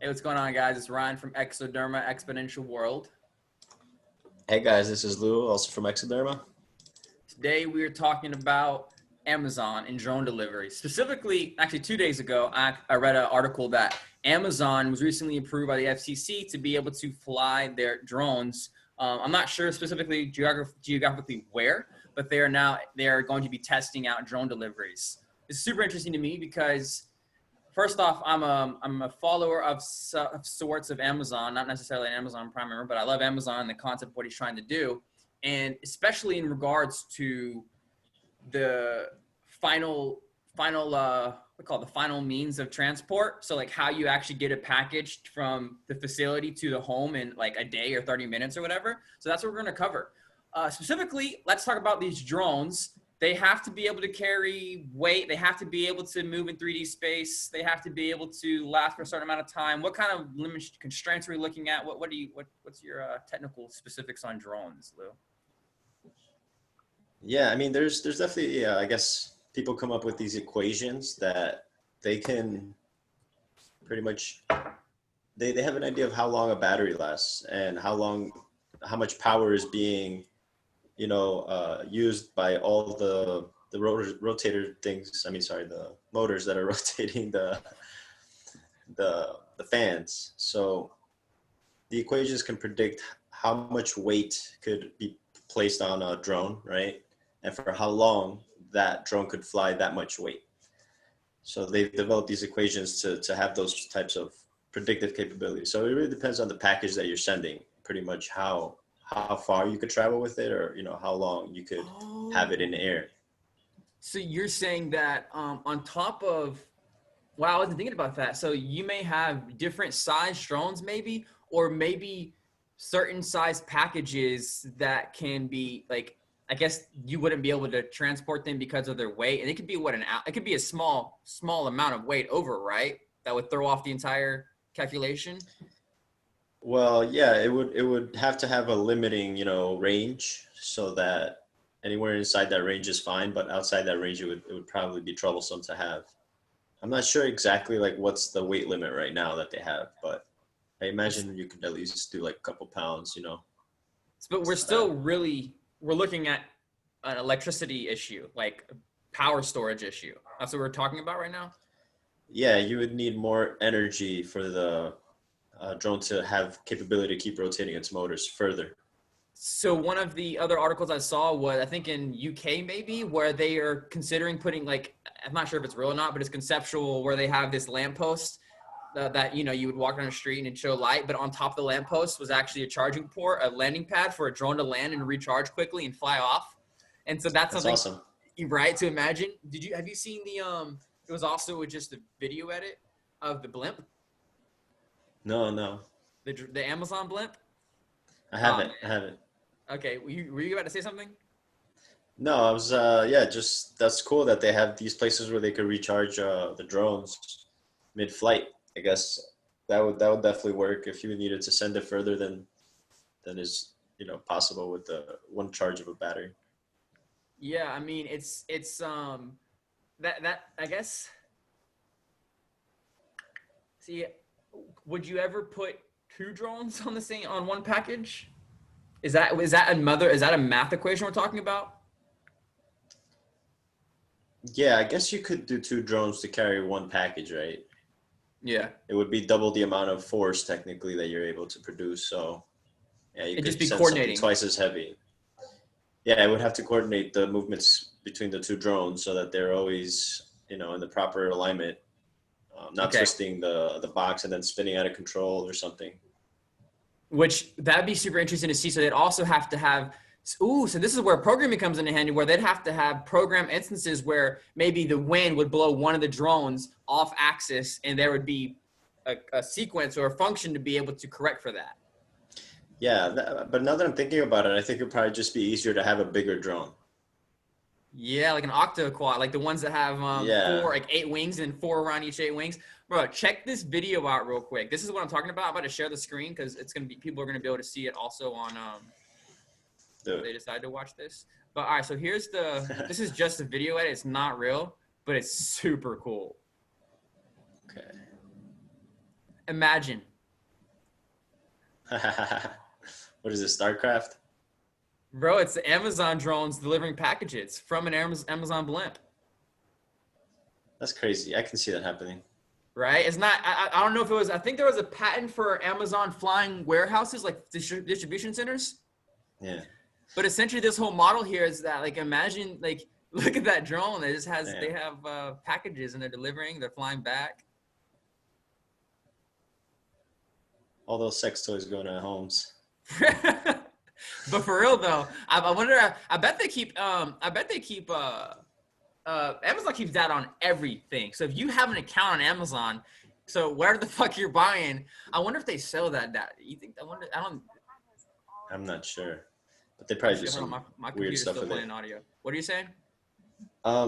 Hey, what's going on, guys? It's Ryan from Exoderma Exponential World. Hey guys, this is Lou, also from Exoderma. Today, we are talking about Amazon and drone delivery. Specifically, actually, 2 days ago, I read an article that Amazon was recently approved by the FCC to be able to fly their drones. I'm not sure specifically geographically where, but they are going to be testing out drone deliveries. It's super interesting to me because first off, I'm a follower of sorts of Amazon, not necessarily an Amazon Prime member, but I love Amazon and the concept of what he's trying to do, and especially in regards to the final means of transport. So like how you actually get it packaged from the facility to the home in like a day or 30 minutes or whatever. So that's what we're going to cover. Specifically, let's talk about these drones. They have to be able to carry weight. They have to be able to move in 3D space. They have to be able to last for a certain amount of time. What kind of constraints are we looking at? What's your technical specifics on drones, Lou? Yeah, I mean, there's definitely, I guess people come up with these equations that they can pretty much, they have an idea of how long a battery lasts and how much power is being, used by all the rotator things. I mean, sorry, the motors that are rotating the fans. So the equations can predict how much weight could be placed on a drone, right? And for how long that drone could fly that much weight. So they've developed these equations to have those types of predictive capabilities. So it really depends on the package that you're sending, pretty much how far you could travel with it, or how long you could have it in the air. So you're saying that on top of, wow, I wasn't thinking about that. So you may have different size drones maybe, or maybe certain size packages that can be like, I guess you wouldn't be able to transport them because of their weight. And it could be it could be a small amount of weight over, right? That would throw off the entire calculation. Well, yeah, it would have to have a limiting, range, so that anywhere inside that range is fine, but outside that range it would probably be troublesome to have. I'm not sure exactly like what's the weight limit right now that they have, but I imagine you could at least do like a couple pounds. But Uh, we're looking at an electricity issue, like power storage issue. That's what we're talking about right now. yeah, you would need more energy for the drone to have capability to keep rotating its motors further. So one of the other articles I saw was, I think in UK maybe, where they are considering putting like, I'm not sure if it's real or not, but it's conceptual, where they have this lamppost that you would walk down the street and it'd show light, but on top of the lamppost was actually a charging port, a landing pad for a drone to land and recharge quickly and fly off. And so that's That's something, awesome. right, to imagine. Have you seen it was also just a video edit of the blimp, No, no, the Amazon blimp? I Oh haven't. I man. haven't. Okay, were you about to say something? No, I was. Yeah, just that's cool that they have these places where they could recharge the drones mid-flight. I guess that would definitely work if you needed to send it further than is possible with the one charge of a battery. Yeah, I mean it's that I guess, see, would you ever put two drones on the same on one package? Is that a math equation we're talking about? Yeah, I guess you could do two drones to carry one package, right? Yeah. It would be double the amount of force technically that you're able to produce. So yeah, you It'd just could be send something coordinating. twice as heavy. Yeah, I would have to coordinate the movements between the two drones so that they're always, in the proper alignment, not Okay. twisting the box and then spinning out of control or something. Which that'd be super interesting to see. So they'd also have to have, ooh, so this is where programming comes into handy, where they'd have to have program instances where maybe the wind would blow one of the drones off axis and there would be a sequence or a function to be able to correct for that. Yeah, but now that I'm thinking about it, I think it'd probably just be easier to have a bigger drone. Yeah, like an octo quad, like the ones that have Yeah. four, like 8 wings and four around each 8 wings. Bro, check this video out real quick. This is what I'm talking about. I'm about to share the screen because people are gonna be able to see it also on if Dude. they decide to watch this. But all right, so this is just a video edit. It's not real, but it's super cool. Okay. Imagine. What is it, StarCraft? Bro, it's the Amazon drones delivering packages from an Amazon blimp, That's crazy. I can see that happening. right? It's not, I don't know if it was, I think there was a patent for Amazon flying warehouses, like distribution centers. Yeah. But essentially this whole model here is that, like, imagine, like, look at that drone. It just has, Yeah. they have packages and they're delivering, they're flying back. All those sex toys going to homes. But for real though, I wonder. I bet they keep. Amazon keeps data on everything. So if you have an account on Amazon, so where the fuck you're buying, I wonder if they sell that data. You think? I wonder. I don't. I'm not sure, but they probably do Hold on, some my weird computer's stuff still with playing it. audio. What are you saying?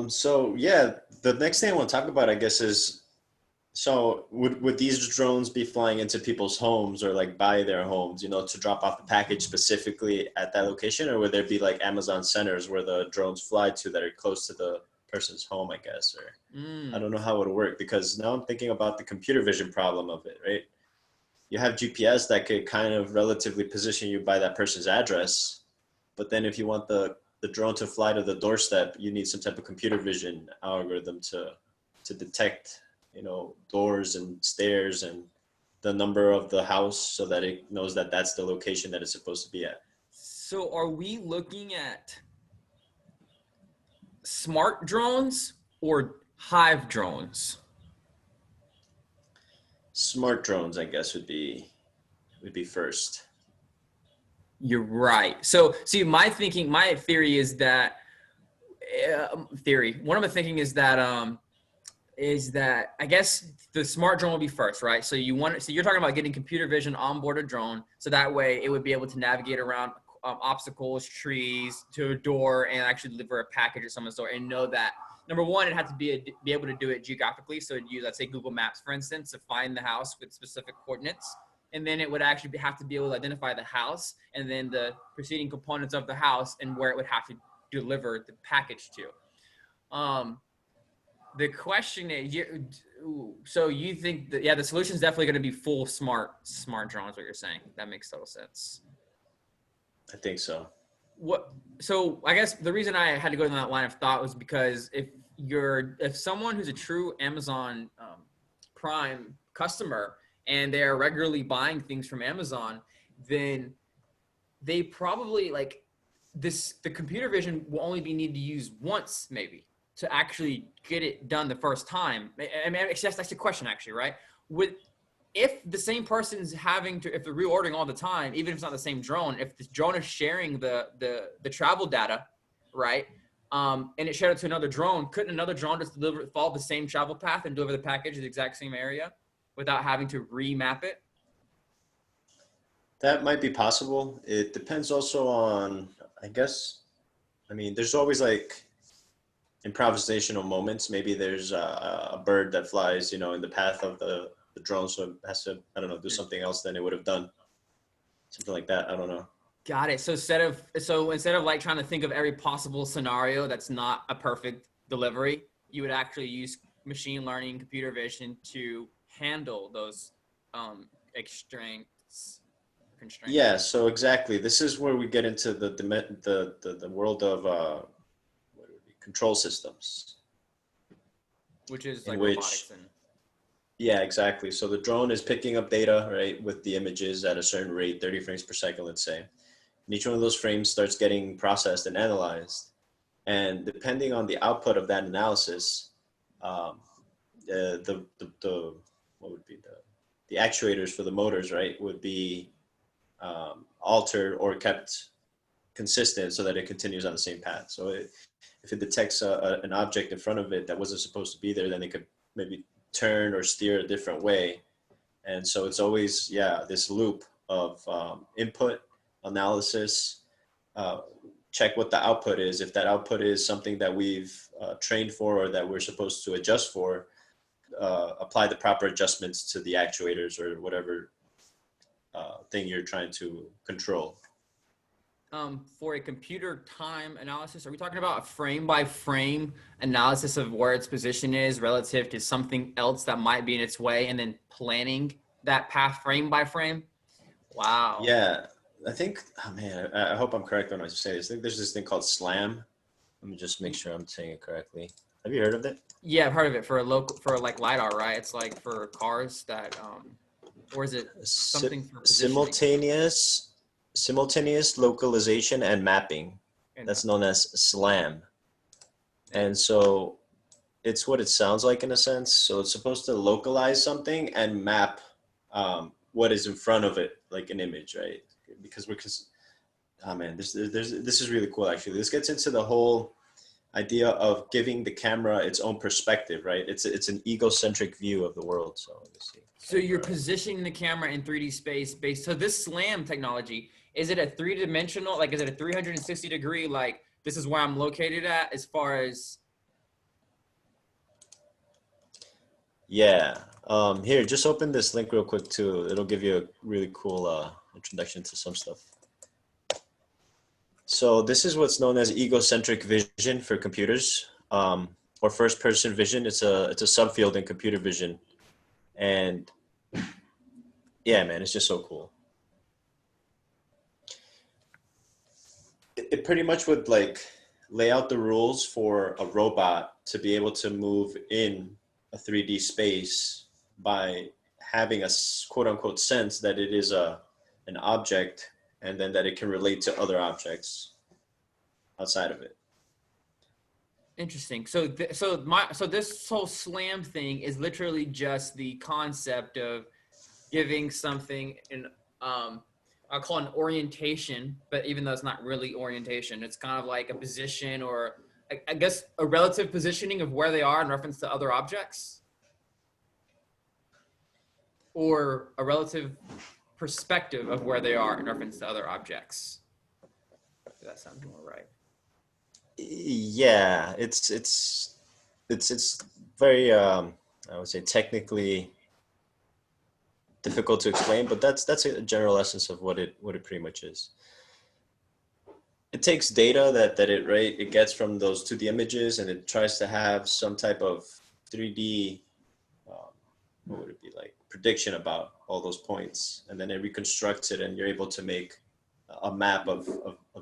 So yeah, the next thing I want to talk about, I guess, is so would these drones be flying into people's homes or like by their homes, to drop off the package specifically at that location, or would there be like Amazon centers where the drones fly to that are close to the person's home, I guess, or I don't know how it would work because now I'm thinking about the computer vision problem of it, right? You have GPS that could kind of relatively position you by that person's address, but then if you want the drone to fly to the doorstep, you need some type of computer vision algorithm to detect, doors and stairs and the number of the house so that it knows that that's the location that it's supposed to be at. So are we looking at smart drones or hive drones? Smart drones, I guess, would be first. You're right. So, see, my theory is that One of my thinking is that I guess the smart drone will be first, right? So you're talking about getting computer vision on board a drone, so that way it would be able to navigate around obstacles, trees, to a door, and actually deliver a package at someone's door, and know that number one, it had to be able to do it geographically. So it'd use, let's say, Google Maps, for instance, to find the house with specific coordinates. And then it would actually have to be able to identify the house and then the preceding components of the house and where it would have to deliver the package to. The question is, so you think that, yeah, the solution is definitely going to be full smart drones, what you're saying. That makes total sense. I think so. So I guess the reason I had to go down that line of thought was because if someone who's a true Amazon Prime customer and they're regularly buying things from Amazon, then they probably the computer vision will only be needed to use once maybe to actually get it done the first time. I mean, that's the question actually, right? If the same person's if they're reordering all the time, even if it's not the same drone, if the drone is sharing the travel data, right? And it shared it to another drone, couldn't another drone just follow the same travel path and deliver the package to the exact same area without having to remap it? That might be possible. It depends also on, I guess, I mean, there's always like improvisational moments. Maybe there's a bird that flies, in the path of the drone, so it has to, I don't know, do something else than it would have done. Something like that. I don't know. Got it. So instead of like trying to think of every possible scenario that's not a perfect delivery, you would actually use machine learning, computer vision to handle those constraints. Yeah, so exactly. This is where we get into the world of what would it be? Control systems. Which is In like which, robotics and yeah, exactly. So the drone is picking up data, right, with the images at a certain rate, 30 frames per second, let's say. And each one of those frames starts getting processed and analyzed. And depending on the output of that analysis, the what would be the actuators for the motors, right, would be altered or kept consistent so that it continues on the same path. So if it detects an object in front of it that wasn't supposed to be there, then it could maybe turn or steer a different way. And so it's always, yeah, this loop of input, analysis, check what the output is. If that output is something that we've trained for or that we're supposed to adjust for, apply the proper adjustments to the actuators or whatever thing you're trying to control. For a computer time analysis, are we talking about a frame by frame analysis of where its position is relative to something else that might be in its way, and then planning that path frame by frame. Wow. Yeah, I think. Oh man, I hope I'm correct when I say this. I think there's this thing called SLAM. Let me just make sure I'm saying it correctly. Have you heard of it? Yeah, I've heard of it for like LiDAR, right? It's like for cars that or is it something for positioning? Simultaneous localization and mapping. And That's known as SLAM. And so it's what it sounds like in a sense. So it's supposed to localize something and map what is in front of it, like an image, right? Because oh man, this is really cool actually. This gets into the whole idea of giving the camera its own perspective, right? It's an egocentric view of the world. So let me see. So you're positioning the camera in 3D space based. So this SLAM technology, is it a three-dimensional? Like, is it a 360 degree? Like, this is where I'm located at, as far as. Yeah. Here, just open this link real quick too. It'll give you a really cool introduction to some stuff. So this is what's known as egocentric vision for computers, or first-person vision. It's a subfield in computer vision, and yeah, man, it's just so cool. It pretty much would like lay out the rules for a robot to be able to move in a 3D space by having a quote unquote sense that it is an object, and then that it can relate to other objects outside of it. Interesting. So, so this whole SLAM thing is literally just the concept of giving something an I'll call it an orientation, but even though it's not really orientation, it's kind of like a position, or I guess a relative positioning of where they are in reference to other objects, or a relative perspective of where they are in reference to other objects. That sounds more right. Yeah, it's very I would say technically difficult to explain, but that's a general essence of what it pretty much is. It takes data that it gets from those 2D images, and it tries to have some type of 3D what would it be like, prediction about all those points, and then it reconstructs it, and you're able to make a map of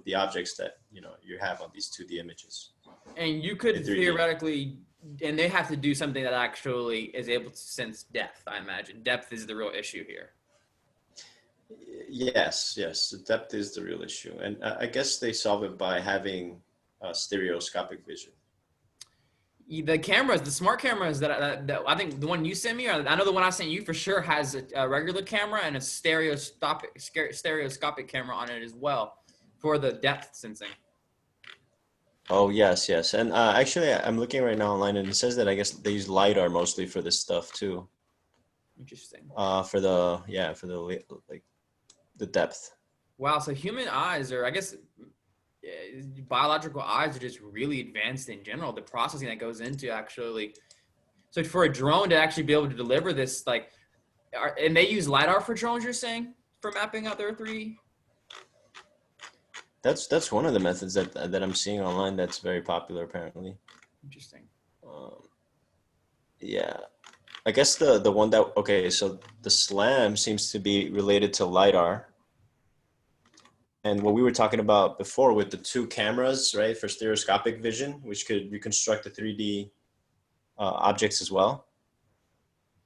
the objects that you have on these 2D images. And you could theoretically, and they have to do something that actually is able to sense depth, I imagine. Depth is the real issue here. Yes, the depth is the real issue. And I guess they solve it by having stereoscopic vision. The cameras, the smart cameras that I think the one you sent me, or I know the one I sent you for sure has a regular camera and a stereoscopic camera on it as well for the depth sensing. Oh, yes. And actually, I'm looking right now online, and it says that I guess they use LiDAR mostly for this stuff too. Interesting. For the like the depth. Wow. So human eyes, or I guess biological eyes, are just really advanced in general. The processing that goes into actually. So for a drone to actually be able to deliver this, like, and they use LiDAR for drones, you're saying, for mapping out their 3D? That's one of the methods that I'm seeing online that's very popular apparently. Interesting. Yeah, I guess the one that, okay, so the SLAM seems to be related to LiDAR. And what we were talking about before with the 2 cameras, right, for stereoscopic vision, which could reconstruct the 3D objects as well.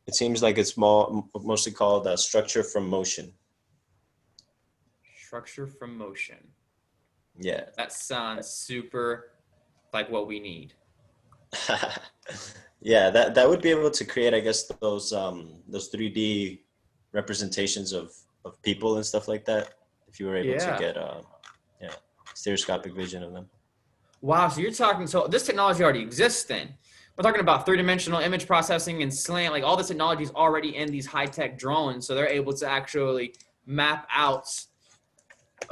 It seems like it's mostly called structure from motion. Structure from motion. Yeah. That sounds super like what we need. Yeah, that would be able to create, I guess, those 3D representations of people and stuff like that, if you were able to get stereoscopic vision of them. Wow, so you're talking, so this technology already exists then. We're talking about 3-dimensional image processing and SLAM, like all this technology is already in these high-tech drones, so they're able to actually map out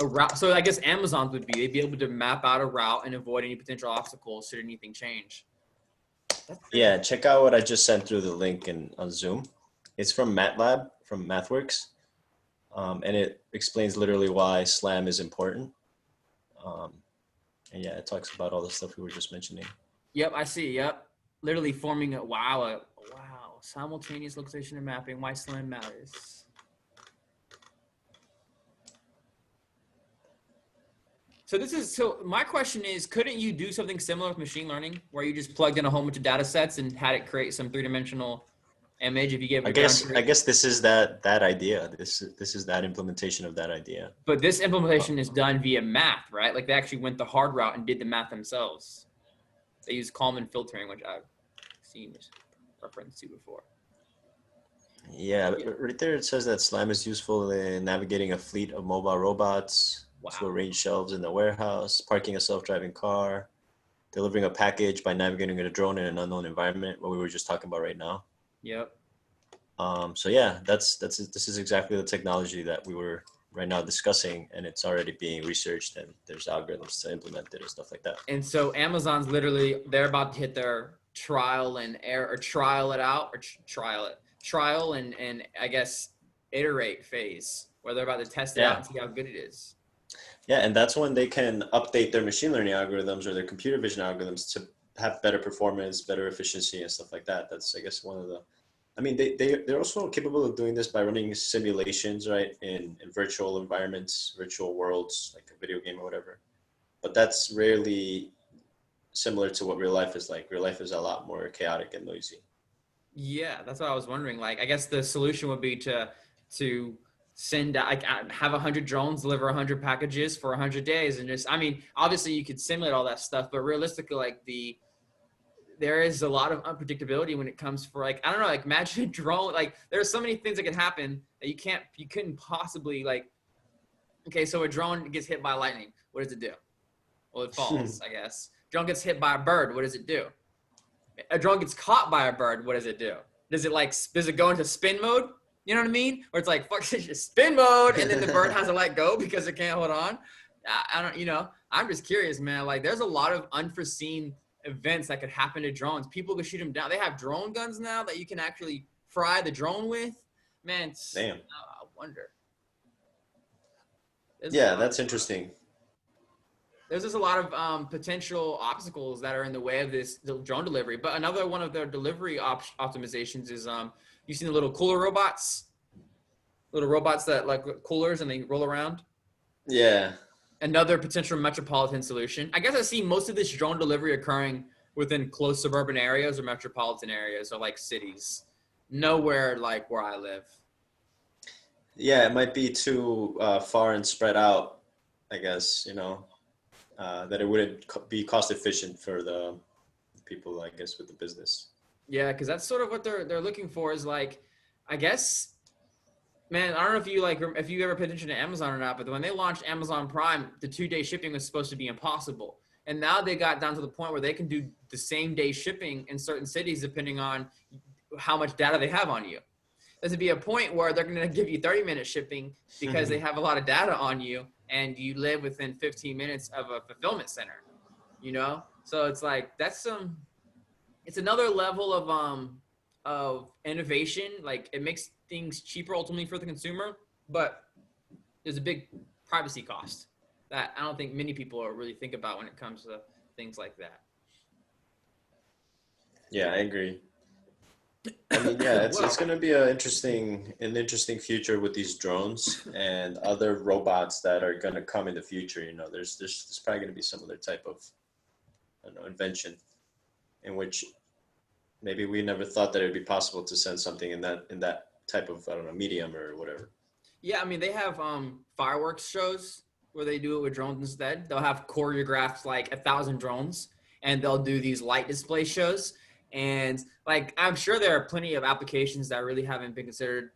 a route. So I guess Amazon's would be, they'd be able to map out a route and avoid any potential obstacles should anything change. Yeah, check out what I just sent through the link on Zoom. It's from MATLAB, from MathWorks, and it explains literally why SLAM is important. And yeah, it talks about all the stuff we were just mentioning. Yep, I see. Yep, literally forming a wow, Simultaneous localization and mapping. Why SLAM matters. So my question is, couldn't you do something similar with machine learning where you just plugged in a whole bunch of data sets and had it create some three-dimensional image if you gave it I guess this is that idea. This is that implementation of that idea. But this implementation is done via math, right? Like they actually went the hard route and did the math themselves. They use Kalman filtering, which I've seen reference to before. Yeah, right there it says that SLAM is useful in navigating a fleet of mobile robots, to arrange shelves in the warehouse, parking a self-driving car, delivering a package by navigating a drone in an unknown environment, what we were just talking about right now. Yep. So yeah, this is exactly the technology that we were right now discussing, and it's already being researched, and there's algorithms to implement it and stuff like that. And so Amazon's literally, they're about to hit their trial and error, or trial it out, or trial and I guess iterate phase, where they're about to test it out and see how good it is. Yeah, and that's when they can update their machine learning algorithms or their computer vision algorithms to have better performance, better efficiency, and stuff like that. That's, I guess, one of the. I mean, they're also capable of doing this by running simulations, right, in virtual environments, virtual worlds, like a video game or whatever. But that's rarely similar to what real life is like. Real life is a lot more chaotic and noisy. Yeah, that's what I was wondering. Like, I guess the solution would be to send, like, have 100 drones deliver 100 packages for 100 days, and just, I mean, obviously you could simulate all that stuff, but realistically, like there is a lot of unpredictability when it comes for, like, I don't know, like imagine a drone, like there's so many things that can happen that you couldn't possibly, like, okay, so a drone gets hit by lightning. What does it do? Well, it falls, I guess. Drone gets hit by a bird. What does it do? A drone gets caught by a bird. What does it do? Does it go into spin mode? You know what I mean? Where it's like, fuck, spin mode, and then the bird has to let go because it can't hold on. I don't, I'm just curious, man. Like, there's a lot of unforeseen events that could happen to drones. People could shoot them down. They have drone guns now that you can actually fry the drone with. Man, damn. I wonder. Yeah, that's interesting. There's just a lot of potential obstacles that are in the way of this drone delivery. But another one of their delivery optimizations is you seen the little cooler robots? Little robots that like coolers and they roll around? Yeah. Another potential metropolitan solution. I guess I see most of this drone delivery occurring within close suburban areas or metropolitan areas or like cities. Nowhere like where I live. Yeah, it might be too far and spread out, I guess, that it wouldn't be cost efficient for the people, I guess, with the business. Yeah, because that's sort of what they're looking for is like, I guess, man, I don't know if you ever paid attention to Amazon or not, but when they launched Amazon Prime, the 2-day shipping was supposed to be impossible. And now they got down to the point where they can do the same day shipping in certain cities depending on how much data they have on you. There's to be a point where they're going to give you 30-minute shipping because they have a lot of data on you and you live within 15 minutes of a fulfillment center, So it's like, it's another level of innovation. Like, it makes things cheaper ultimately for the consumer, but there's a big privacy cost that I don't think many people really think about when it comes to things like that. Yeah, I agree. I mean, yeah, it's going to be an interesting future with these drones and other robots that are going to come in the future. There's probably going to be some other type of, invention in which maybe we never thought that it would be possible to send something in that type of, medium or whatever. Yeah, I mean, they have fireworks shows where they do it with drones instead. They'll have choreographed like 1,000 drones, and they'll do these light display shows. And like, I'm sure there are plenty of applications that really haven't been considered.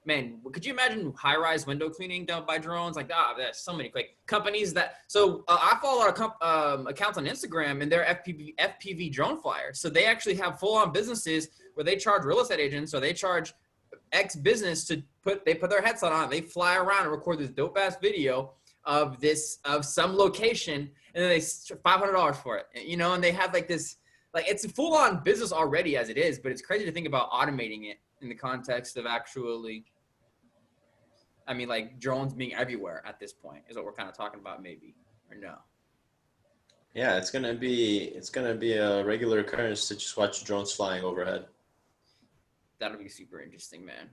Man, could you imagine high-rise window cleaning done by drones? Like, there's so many companies that. So I follow a lot of accounts on Instagram, and they're FPV drone flyers. So they actually have full-on businesses where they charge real estate agents, or they charge X business they put their headset on, they fly around and record this dope-ass video of some location, and then they $500 for it. And they have like this. Like, it's a full-on business already as it is, but it's crazy to think about automating it in the context of actually, I mean, like, drones being everywhere at this point is what we're kind of talking about, maybe, or no? Yeah, it's gonna be a regular occurrence to just watch drones flying overhead. That'll be super interesting, man.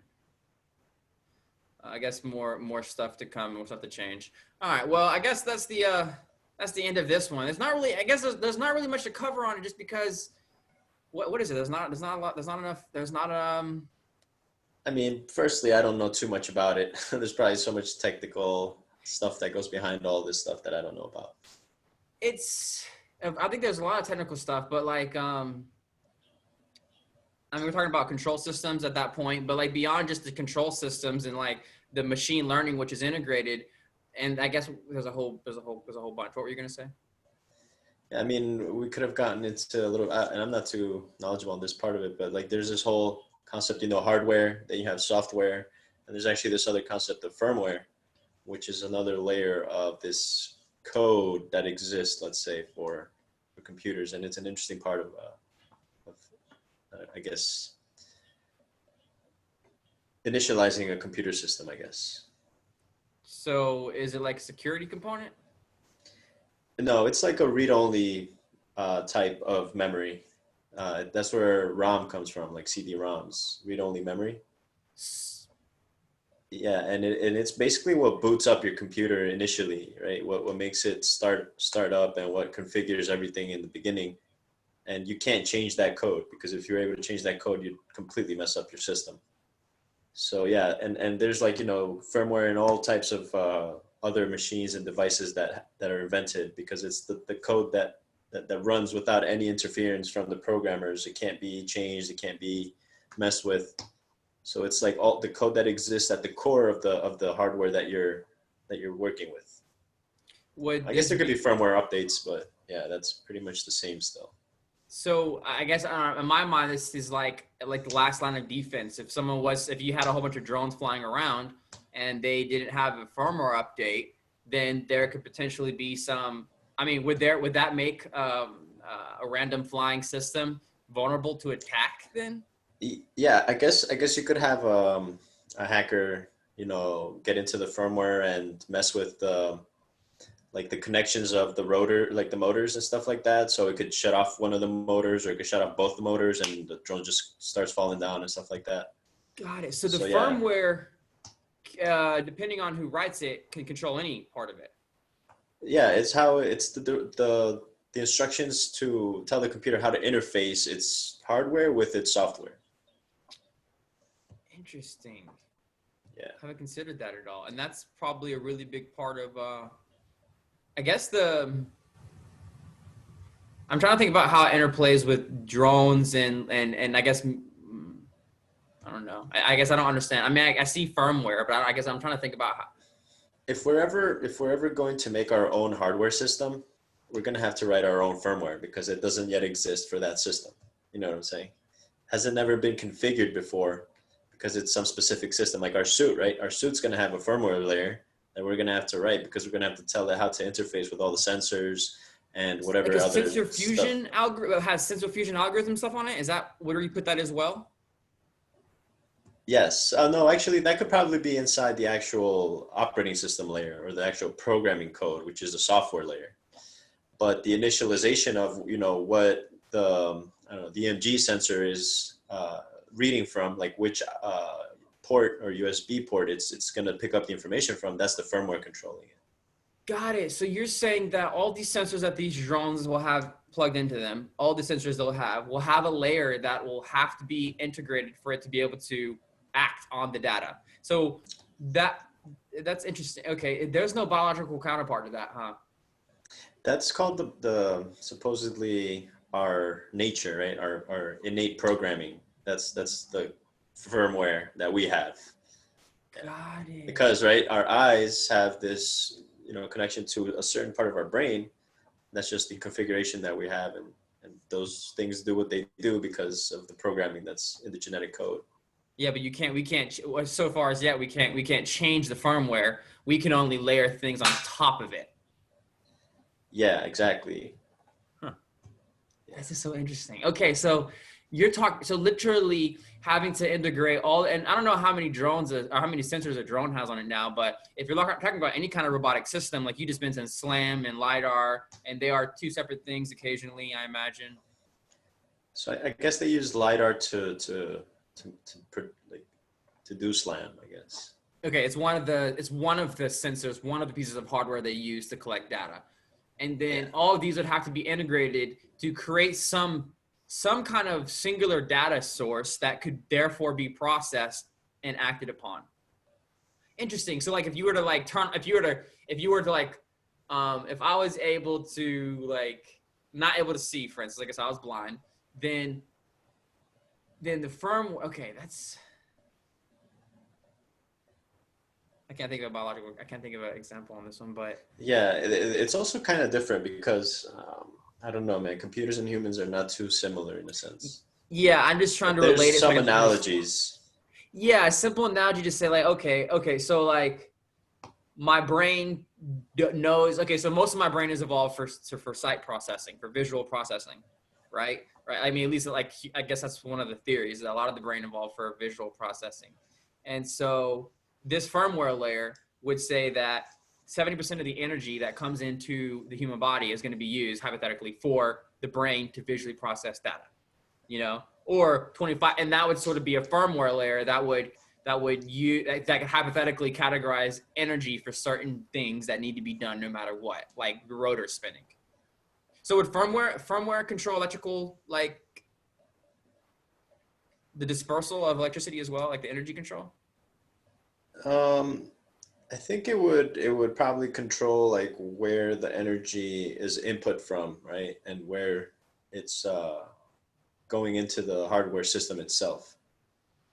I guess more stuff to come, more stuff to change. All right. Well, I guess that's the end of this one. There's not really. I guess there's not really much to cover on it, just because. What is it? There's not a lot. There's not enough. There's not I mean, firstly, I don't know too much about it. There's probably so much technical stuff that goes behind all this stuff that I don't know about. It's. I think there's a lot of technical stuff, but like I mean, we're talking about control systems at that point, but like beyond just the control systems and like the machine learning, which is integrated, and I guess there's a whole bunch. What were you gonna say? I mean, we could have gotten into a little, and I'm not too knowledgeable on this part of it, but like there's this whole concept, hardware, then you have software, and there's actually this other concept of firmware, which is another layer of this code that exists, let's say, for computers, and it's an interesting part of I guess, initializing a computer system, I guess. So is it like a security component? No, it's like a read-only type of memory. That's where ROM comes from, like CD-ROMs, read-only memory. Yeah, and it's basically what boots up your computer initially, right? What makes it start up and what configures everything in the beginning. And you can't change that code, because if you're able to change that code, you'd completely mess up your system. So yeah, and there's like, firmware and all types of other machines and devices that are invented because it's the code that runs without any interference from the programmers. It can't be changed, it can't be messed with. So it's like all the code that exists at the core of the hardware that you're working with. I guess there could be firmware updates, but yeah, that's pretty much the same still. So I guess in my mind, this is like the last line of defense. If you had a whole bunch of drones flying around and they didn't have a firmware update, then there could potentially be some. I mean, would that make a random flying system vulnerable to attack then? Yeah, I guess you could have a hacker, get into the firmware and mess with like the connections of the rotor, like the motors and stuff like that. So it could shut off one of the motors, or it could shut off both the motors, and the drone just starts falling down and stuff like that. Got it. So the firmware, depending on who writes it, can control any part of it. Yeah, it's the instructions to tell the computer how to interface its hardware with its software. Interesting. Yeah. I haven't considered that at all. And that's probably a really big part of, I guess I'm trying to think about how it interplays with drones and I guess, I don't know. I guess I don't understand. I mean, I see firmware, but I guess I'm trying to think about how. If we're ever going to make our own hardware system, we're going to have to write our own firmware, because it doesn't yet exist for that system. You know what I'm saying? Hasn't never been configured before, because it's some specific system, like our suit, right? Our suit's going to have a firmware layer that we're going to have to write, because we're going to have to tell it how to interface with all the sensors and whatever like other sensor fusion algorithm has sensor fusion algorithm stuff on it. Is that where you put that as well? Yes. No, actually, that could probably be inside the actual operating system layer, or the actual programming code, which is the software layer. But the initialization of what the EMG sensor is reading from, like which port or USB port it's going to pick up the information from, that's the firmware controlling it. Got it. So you're saying that all these sensors that these drones will have plugged into them, all the sensors they'll have a layer that will have to be integrated for it to be able to act on the data. So that's interesting. Okay, there's no biological counterpart to that, huh? That's called the supposedly our nature, right? Our innate programming. That's the firmware that we have. Got it. Because right, our eyes have this connection to a certain part of our brain. That's just the configuration that we have, and those things do what they do because of the programming that's in the genetic code. Yeah, but we can't. So far as yet, we can't change the firmware. We can only layer things on top of it. Yeah, exactly. Huh. Yeah. This is so interesting. Okay, so so literally having to integrate and I don't know how many drones or how many sensors a drone has on it now, but if you're talking about any kind of robotic system, like you just mentioned SLAM and LiDAR, and they are two separate things occasionally, I imagine. So I guess they use LiDAR to like to do SLAM, I guess. Okay, it's one of the sensors, one of the pieces of hardware they use to collect data. And then Yeah. all of these would have to be integrated to create some kind of singular data source that could therefore be processed and acted upon. Interesting. So like if you were to like if I was able to like not able to see, for instance, like if I was blind, then the firm, okay, that's, I can't think of an example on this one, but Yeah, it's also kind of different because I don't know, man. Computers and humans are not too similar in a sense, yeah, I'm just trying but to relate there's it so I some can understand. analogies. Yeah, a simple analogy to say like, okay, so like my brain knows, okay, so most of my brain is evolved for sight processing, for visual processing, right? Right. I mean, at least like, I guess that's one of the theories, that a lot of the brain evolved for visual processing. And so this firmware layer would say that 70% of the energy that comes into the human body is going to be used hypothetically for the brain to visually process data, or 25, and that would sort of be a firmware layer that could hypothetically categorize energy for certain things that need to be done no matter what, like the rotor spinning. So would firmware control electrical, like the dispersal of electricity as well, like the energy control? Um, I think it would probably control like where the energy is input from, right, and where it's going into the hardware system itself.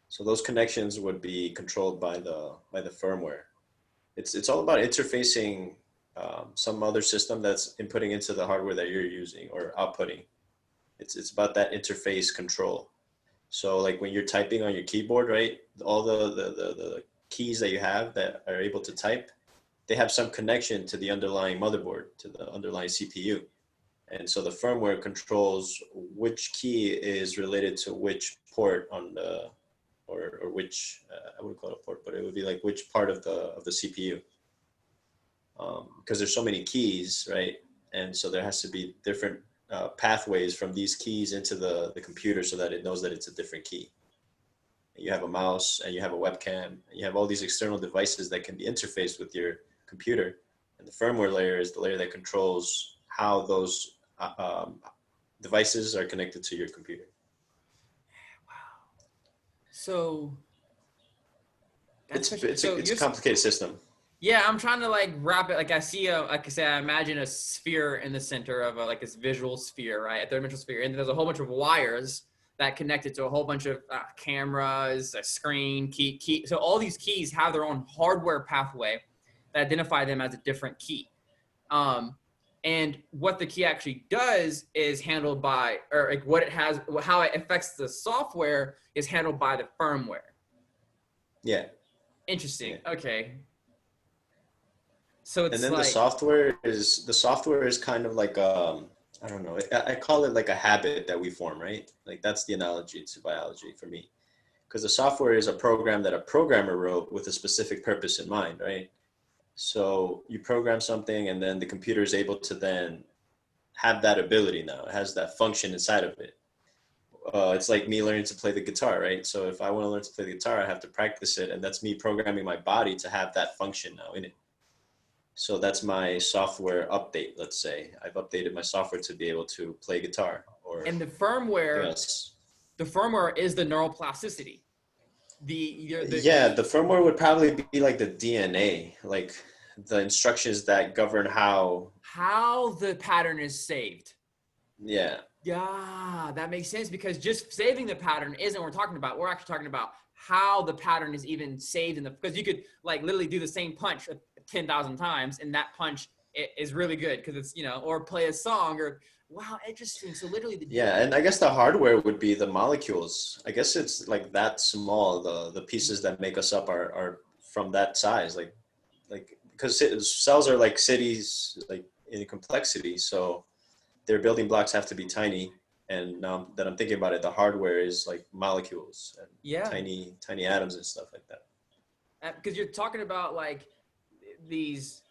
So those connections would be controlled by the firmware. It's all about interfacing some other system that's inputting into the hardware that you're using or outputting. It's about that interface control. So like when you're typing on your keyboard, right? All the keys that you have that are able to type, they have some connection to the underlying motherboard, to the underlying CPU. And so the firmware controls which key is related to which port on the, or which, I wouldn't call it a port, but it would be like which part of the CPU. Because there's so many keys, right? And so there has to be different pathways from these keys into the computer so that it knows that it's a different key. You have a mouse and you have a webcam and you have all these external devices that can be interfaced with your computer. And the firmware layer is the layer that controls how those devices are connected to your computer. So that's It's special. it's a, So it's a you're, complicated system. yeah, I'm trying to like wrap it. Like I see like I say, I imagine a sphere in the center of like this visual sphere, right? A three-dimensional sphere. And there's a whole bunch of wires that connect it to a whole bunch of cameras, a screen, key. So all these keys have their own hardware pathway that identify them as a different key. Um, and what the key actually does is handled by, or like what it has, how it affects the software is handled by the firmware. Yeah. Interesting. Yeah. Okay. So And it's then like, the software is kind of like I don't know, I call it like a habit that we form, right? Like that's the analogy to biology for me, because the software is a program that a programmer wrote with a specific purpose in mind, right? So you program something and then the computer is able to then have that ability. Now it has that function inside of it. It's like me learning to play the guitar, right? So if I want to learn to play the guitar, I have to practice it, and that's me programming my body to have that function now in it. So that's my software update. Let's say I've updated my software to be able to play guitar or and something else. the firmware is the neuroplasticity. Yeah, the firmware would probably be like the DNA, like the instructions that govern how. how the pattern is saved. Yeah, Yeah, that makes sense, because just saving the pattern isn't what we're talking about. We're actually talking about how the pattern is even saved because you could like literally do the same punch 10,000 times and that punch is really good because it's, or play a song or, wow, interesting. So literally the yeah, and I guess the hardware would be the molecules. I guess it's like that small. The pieces that make us up are from that size. Like because cells are like cities, like in complexity. So their building blocks have to be tiny. And now that I'm thinking about it, the hardware is like molecules and yeah, tiny atoms and stuff like that. because you're talking about like these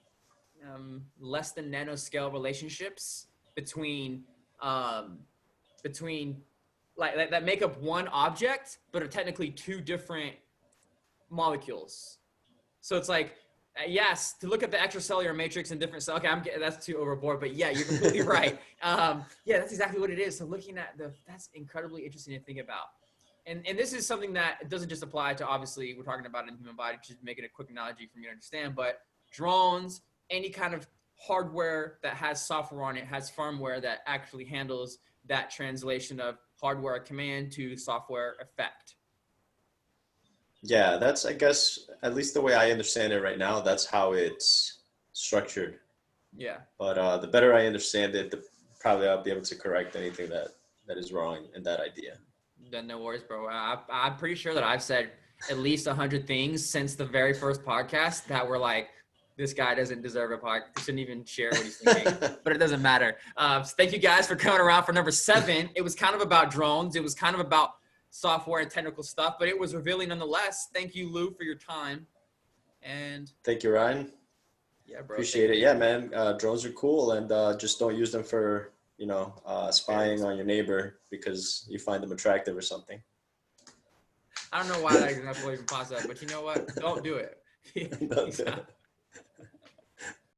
less than nanoscale relationships between um, between like that make up one object, but are technically two different molecules. So it's like, yes, to look at the extracellular matrix and different cells. Okay, that's too overboard, but yeah, you're completely right. Yeah, that's exactly what it is. So looking at that's incredibly interesting to think about. And this is something that doesn't just apply to, obviously, we're talking about in the human body, just making a quick analogy for you to understand, but drones, any kind of hardware that has software on it, has firmware that actually handles that translation of hardware command to software effect. Yeah, that's, I guess, at least the way I understand it right now, that's how it's structured. Yeah. But the better I understand it, the probably I'll be able to correct anything that is wrong in that idea. Then no worries, bro. I'm pretty sure that I've said at least 100 things since the very first podcast that were like, this guy doesn't deserve a podcast. He shouldn't even share what he's thinking. But it doesn't matter. So thank you guys for coming around for number 7. It was kind of about drones. It was kind of about software and technical stuff, but it was revealing nonetheless. Thank you, Lou, for your time. And Thank you, Ryan. Yeah, bro. Appreciate it. Yeah, man. Drones are cool, and just don't use them for, spying on your neighbor because you find them attractive or something. I don't know why that example even pops up, but you know what? Don't do it. Don't do it.